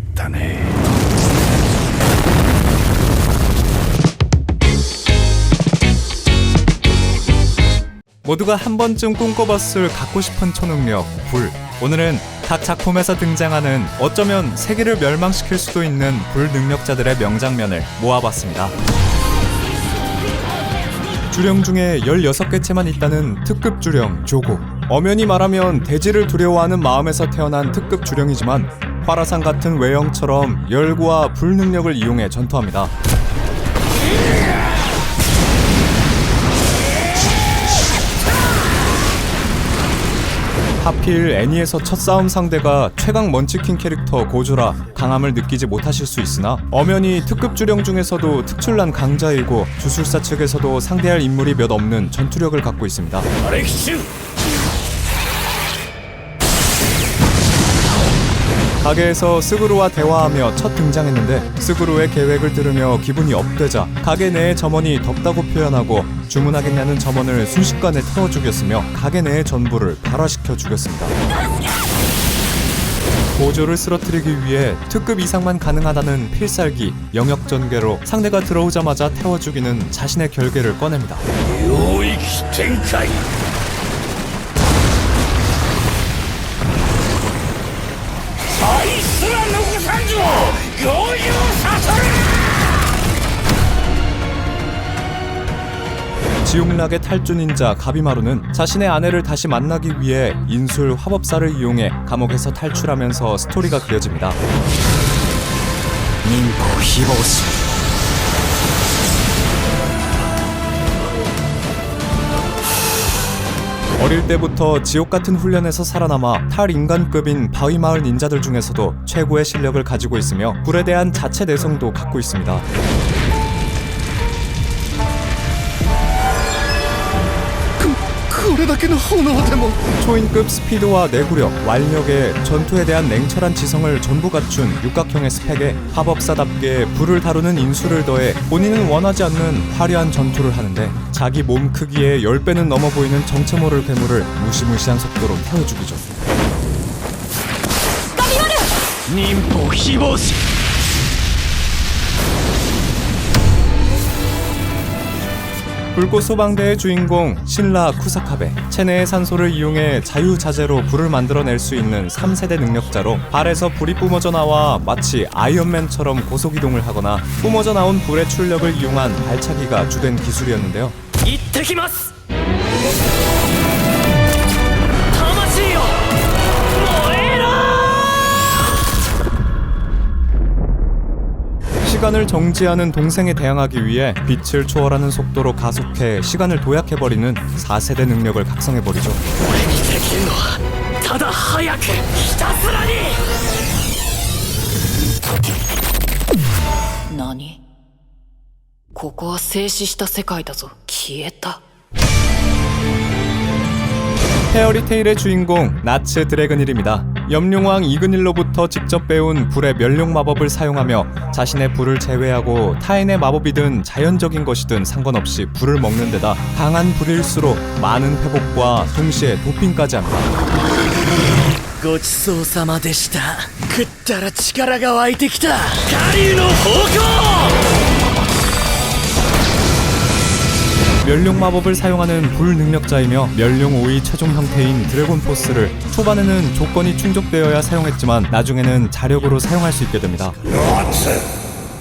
ったね。 모두가 한 번쯤 꿈꿔봤을 갖고 싶은 초능력, 불. 오늘은 각 작품에서 등장하는 어쩌면 세계를 멸망시킬 수도 있는 불 능력자들의 명장면을 모아봤습니다. 주령 중에 16개체만 있다는 특급 주령 조고. 엄연히 말하면 대지를 두려워하는 마음에서 태어난 특급 주령이지만 화라산 같은 외형처럼 열과 불 능력을 이용해 전투합니다. 하필 애니에서 첫 싸움 상대가 최강 먼치킨 캐릭터 고조라 강함을 느끼지 못하실 수 있으나 엄연히 특급 주령 중에서도 특출난 강자이고 주술사 측에서도 상대할 인물이 몇 없는 전투력을 갖고 있습니다. 가게에서 스그루와 대화하며 첫 등장했는데 스그루의 계획을 들으며 기분이 업되자 가게 내의 점원이 덥다고 표현하고 주문하겠냐는 점원을 순식간에 태워 죽였으며 가게 내의 전부를 발화시켜 죽였습니다. 고조를 쓰러뜨리기 위해 특급 이상만 가능하다는 필살기 영역 전개로 상대가 들어오자마자 태워 죽이는 자신의 결계를 꺼냅니다. 지옥락의 탈주 닌자 가비마루는 자신의 아내를 다시 만나기 위해 인술 화법사를 이용해 감옥에서 탈출하면서 스토리가 그려집니다. 어릴 때부터 지옥같은 훈련에서 살아남아 탈인간급인 바위마을 닌자들 중에서도 최고의 실력을 가지고 있으며 불에 대한 자체 내성도 갖고 있습니다. 초인급 스피드와 내구력, 완력에 전투에 대한 냉철한 지성을 전부 갖춘 육각형의 스펙에 화법사답게 불을 다루는 인수를 더해 본인은 원하지 않는 화려한 전투를 하는데 자기 몸 크기의 10배는 넘어 보이는 정체 모를 괴물을 무시무시한 속도로 태워 죽이죠. 불꽃 소방대의 주인공 신라 쿠사카베. 체내의 산소를 이용해 자유자재로 불을 만들어낼 수 있는 3세대 능력자로 발에서 불이 뿜어져 나와 마치 아이언맨처럼 고속이동을 하거나 뿜어져 나온 불의 출력을 이용한 발차기가 주된 기술이었는데요. 시간을 정지하는 동생에 대항하기 위해 빛을 초월하는 속도로 가속해 시간을 도약해버리는 4세대 능력을 각성해버리죠. 나니? ここは静止した世界だぞ。消えた。 페어리테일의 주인공 나츠 드래그닐입니다. 염룡왕 이그닐로부터 직접 배운 불의 멸룡 마법을 사용하며 자신의 불을 제외하고 타인의 마법이든 자연적인 것이든 상관없이 불을 먹는 데다 강한 불일수록 많은 회복과 동시에 도핑까지 합니다. ごちそうさまでした。食ったら力が湧いてきた。狩竜の方向。 멸룡 마법을 사용하는 불 능력자이며 멸룡 5의 최종 형태인 드래곤 포스를 초반에는 조건이 충족되어야 사용했지만 나중에는 자력으로 사용할 수 있게 됩니다.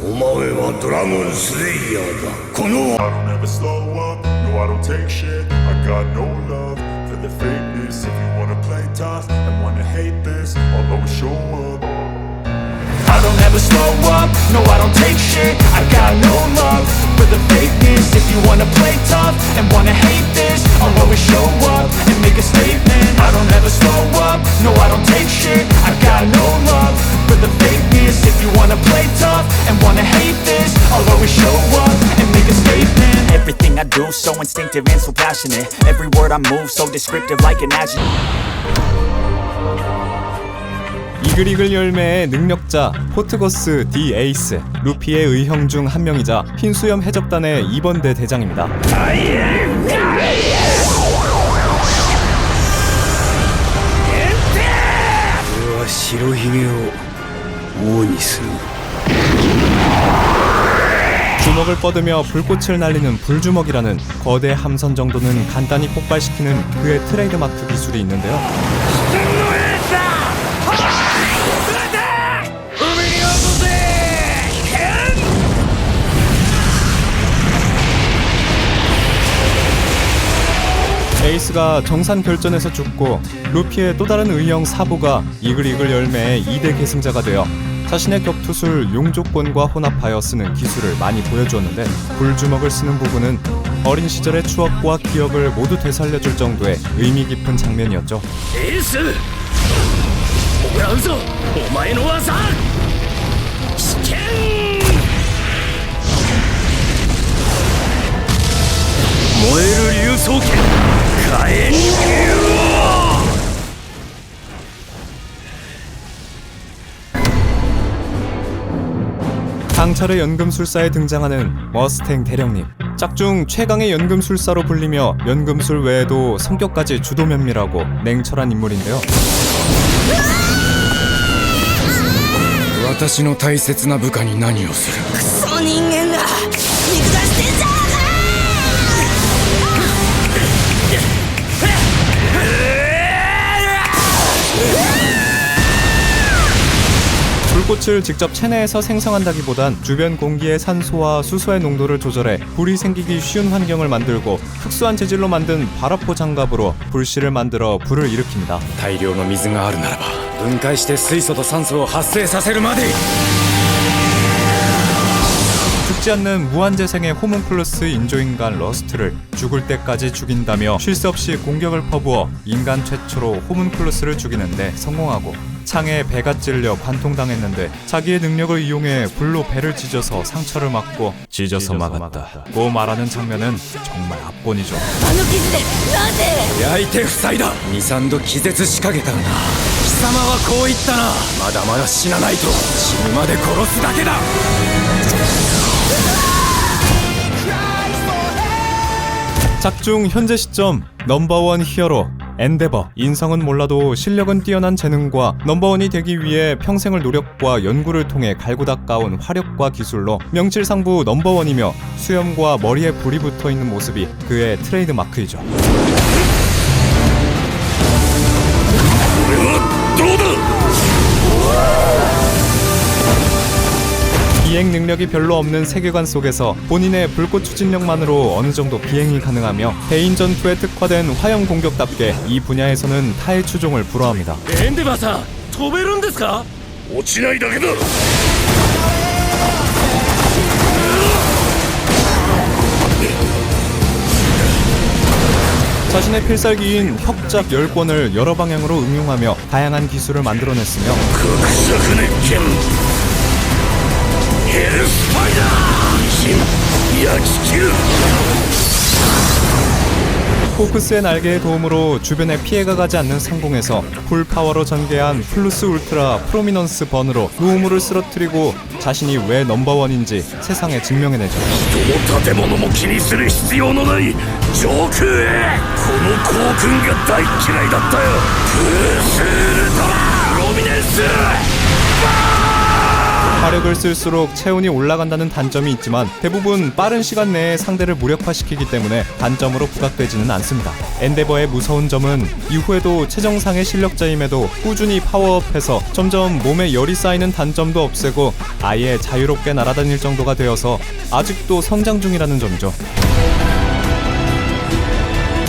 お前はドラゴンスレイヤーだ。この I don't ever slow up, no I don't take shit. I got no love for the fakeness. If you wanna play tough and wanna hate this, I'll always show up. I don't ever slow up, no I don't take shit. I got no love for the fakeness. If you wanna play tough and wanna hate this, I'll always show up and make a statement. I don't ever slow up, no I don't take shit. I got no love for the fakeness. If you wanna play tough and wanna hate this, I'll always show up and make a statement. Everything I do so instinctive and so passionate. Every word I move so descriptive like an adjective. 이글이글 열매의 능력자 포트거스 디 에이스, 루피의 의형 중 한 명이자 흰수염 해적단의 2번대 대장입니다. 白ひげを王にする。 주먹을 뻗으며 불꽃을 날리는 불주먹이라는 거대 함선 정도는 간단히 폭발시키는 그의 트레이드마크 기술이 있는데요. 에이스가 정산 결전에서 죽고 루피의 또 다른 의형 사부가 이글이글 열매의 2대 계승자가 되어 자신의 격투술 용족권과 혼합하여 쓰는 기술을 많이 보여주었는데 불주먹을 쓰는 부분은 어린 시절의 추억과 기억을 모두 되살려줄 정도의 의미 깊은 장면이었죠. エースもらうぞお前の技試験燃える竜双剣火炎竜 강철의 연금술사에 등장하는 머스탱 대령님. 짝중 최강의 연금술사로 불리며 연금술 외에도 성격까지 주도 면밀하고 냉철한 인물인데요. 私の大切な部下に何をする。クソ人間が見下してんじゃん。 불꽃을 직접 체내에서 생성한다기보단 주변 공기의 산소와 수소의 농도를 조절해 불이 생기기 쉬운 환경을 만들고 특수한 재질로 만든 발화포 장갑으로 불씨를 만들어 불을 일으킵니다. 大量の水があるならば分解して水素と酸素を発生させるまで。 죽지 않는 무한재생의 호문클루스 인조인간 러스트를 죽을 때까지 죽인다며 쉴 새 없이 공격을 퍼부어 인간 최초로 호문클루스를 죽이는데 성공하고 창에 배가 찔려 관통당했는데 자기의 능력을 이용해 불로 배를 찢어서 상처를 막고 찢어서 막았다고 말하는 장면은 정말 압권이죠. あの傷でなぜ。焼いて塞いだ。2、3度気絶しかけたがな。貴様はこう言ったな。まだまだ死なないと死ぬまで殺すだけだ。 작중 현재 시점 넘버원 히어로 엔데버. 인성은 몰라도 실력은 뛰어난 재능과 넘버원이 되기 위해 평생을 노력과 연구를 통해 갈고 닦아온 화력과 기술로 명실상부 넘버원이며 수염과 머리에 불이 붙어있는 모습이 그의 트레이드 마크이죠. 비행 능력이 별로 없는 세계관 속에서 본인의 불꽃 추진력만으로 어느 정도 비행이 가능하며 대인 전투에 특화된 화형 공격답게 이 분야에서는 타의 추종을 불허합니다. エンデバーさん飛べるんですか落ちないだけだ。 자신의 필살기인 혁작 10권을 여러 방향으로 응용하며 다양한 기술을 만들어냈으며 포크스의 날개의 도움으로 주변에 피해가 가지 않는 상공에서 풀파워로 전개한 플루스 울트라 프로미넌스 번으로 노우무를 쓰러뜨리고 자신이 왜 넘버원인지 세상에 증명해내죠. どの建物も気にする必要のない上空へ。この校訓が大嫌いだったよ。プースウルトラプロミネンス。 화력을 쓸수록 체온이 올라간다는 단점이 있지만 대부분 빠른 시간 내에 상대를 무력화시키기 때문에 단점으로 부각되지는 않습니다. 엔데버의 무서운 점은 이후에도 최정상의 실력자임에도 꾸준히 파워업해서 점점 몸에 열이 쌓이는 단점도 없애고 아예 자유롭게 날아다닐 정도가 되어서 아직도 성장 중이라는 점이죠.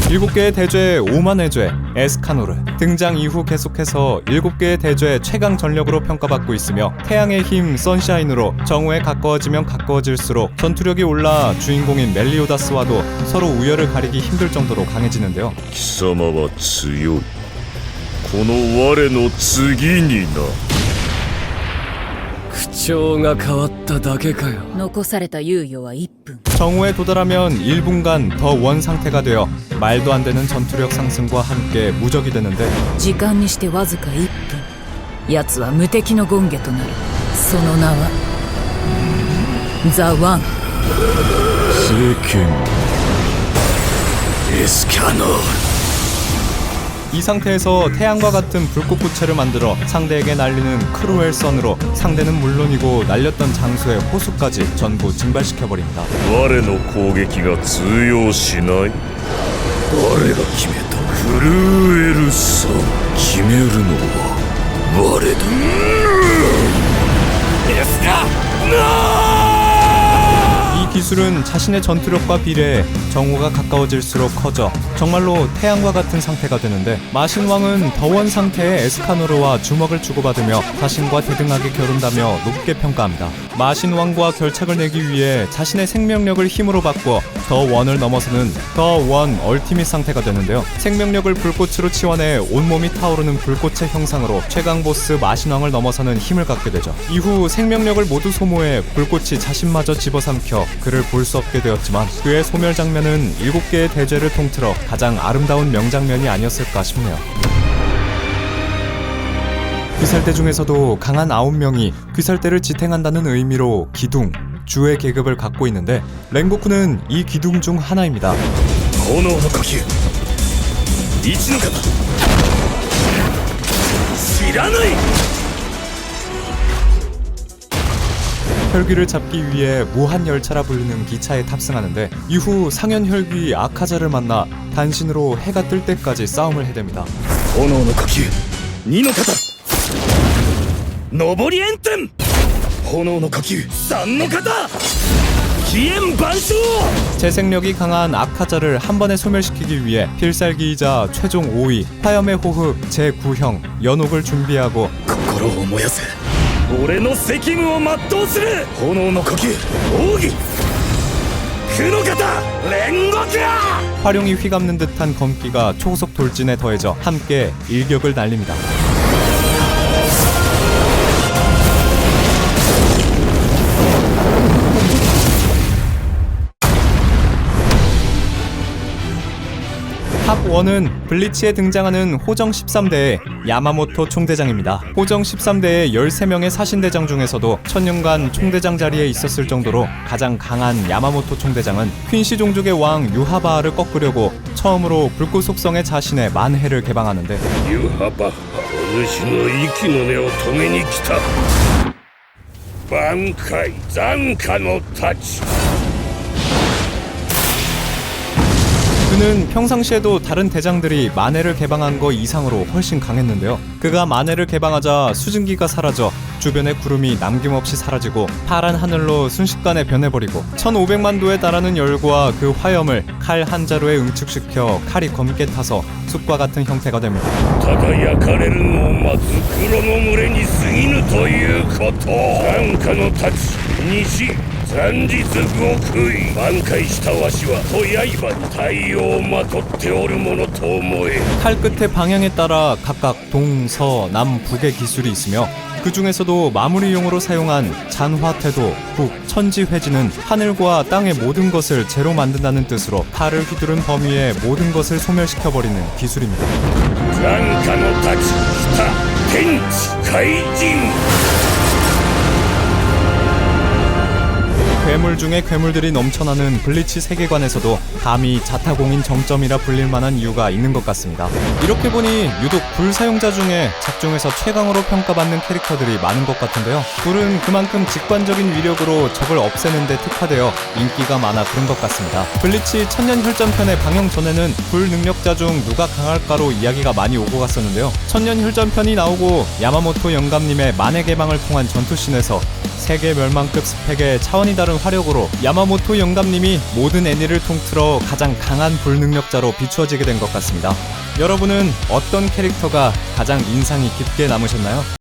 7개의 대죄 5만 회죄 에스카노르 등장 이후 계속해서 7개의 대죄 최강 전력으로 평가받고 있으며 태양의 힘 선샤인으로 정오에 가까워지면 가까워질수록 전투력이 올라 주인공인 멜리오다스와도 서로 우열을 가리기 힘들 정도로 강해지는데요. 貴様は強い。この我の次にな。 口調が変わっただけかよ残された猶予は1分 정오에 도달하면 1분간 더 원 상태가 되어 말도 안 되는 전투력 상승과 함께 무적이 되는데 時間にしてわずか1分奴は無敵の権化となるその名はザ・ワン聖剣エスカノール。이 상태에서 태양과 같은 불꽃 부채를 만들어 상대에게 날리는 크루엘 선으로 상대는 물론이고 날렸던 장수의 호수까지 전부 증발시켜버립니다. 我の攻撃が通用しない。誰が決めた？クルーエルさん。決めるのは我だ。ですか？ 이 기술은 자신의 전투력과 비례해 정오가 가까워질수록 커져 정말로 태양과 같은 상태가 되는데, 마신왕은 더원 상태의 에스카노르와 주먹을 주고받으며 자신과 대등하게 겨룬다며 높게 평가합니다. 마신왕과 결착을 내기 위해 자신의 생명력을 힘으로 바꿔 더원을 넘어서는 더원 얼티밋 상태가 되는데요. 생명력을 불꽃으로 치환해 온몸이 타오르는 불꽃의 형상으로 최강 보스 마신왕을 넘어서는 힘을 갖게 되죠. 이후 생명력을 모두 소모해 불꽃이 자신마저 집어삼켜 그를 볼 수 없게 되었지만, 그의 소멸 장면은 7개의 대죄를 통틀어 가장 아름다운 명장면이 아니었을까 싶네요. 귀살대 중에서도 강한 9명이 귀살대를 지탱한다는 의미로 기둥, 주의 계급을 갖고 있는데, 랭고쿠는 이 기둥 중 하나입니다. 炎の呼吸一の型知らない。 혈귀를 잡기 위해 무한 열차라 불리는 기차에 탑승하는데, 이후 상현 혈귀 아카자를 만나 단신으로 해가 뜰 때까지 싸움을 해댑니다. 炎の呼吸2の型上り炎天炎の呼吸3の型飛炎万象。 재생력이 강한 아카자를 한 번에 소멸시키기 위해 필살기이자 최종 5위 화염의 호흡 제9형 연옥을 준비하고 心を燃やせ。俺の責務を全うする。炎の呼吸奥義九の型煉獄。 활용이 휘감는 듯한 검기가 초속 돌진에 더해져 함께 일격을 날립니다. 탑1은 블리치에 등장하는 호정 13대의 야마모토 총대장입니다. 호정 13대의 13명의 사신대장 중에서도 천년간 총대장 자리에 있었을 정도로 가장 강한 야마모토 총대장은 퀸시 종족의 왕 유하바를 꺾으려고 처음으로 불꽃 속성의 자신의 만해를 개방하는데, ユハバお主の息の根を止めに来た。挽回残火の太刀。 그는 평상시에도 다른 대장들이 만해를 개방한 거 이상으로 훨씬 강했는데요. 그가 만해를 개방하자 수증기가 사라져 주변의 구름이 남김없이 사라지고 파란 하늘로 순식간에 변해버리고 1500만 도에 달하는 열과 그 화염을 칼 한 자루에 응축시켜 칼이 검게 타서 숲과 같은 형태가 됩니다. ただ焼かれるのを待つ黒の群れに過ぎぬということ。残火の太刀西残日極意挽回したわしはと刃に太陽をまとっておるものと思え。 칼 끝의 방향에 따라 각각 동, 서, 남, 북의 기술이 있으며, 그 중에서도 마무리용으로 사용한 잔화태도, 북, 천지회지는 하늘과 땅의 모든 것을 재로 만든다는 뜻으로 칼을 휘두른 범위의 모든 것을 소멸시켜버리는 기술입니다. 残火の太刀北天地怪人。 괴물 중에 괴물들이 넘쳐나는 블리치 세계관에서도 감히 자타공인 정점이라 불릴 만한 이유가 있는 것 같습니다. 이렇게 보니 유독 불 사용자 중에 작중에서 최강으로 평가받는 캐릭터들이 많은 것 같은데요. 불은 그만큼 직관적인 위력으로 적을 없애는 데 특화되어 인기가 많아 그런 것 같습니다. 블리치 천년혈전편의 방영 전에는 불 능력자 중 누가 강할까로 이야기가 많이 오고 갔었는데요. 천년혈전편이 나오고 야마모토 영감님의 만해 개방을 통한 전투씬에서 세계 멸망급 스펙의 차원이 다른 화력으로 야마모토 영감님이 모든 애니를 통틀어 가장 강한 불능력자로 비추어지게 된 것 같습니다. 여러분은 어떤 캐릭터가 가장 인상이 깊게 남으셨나요?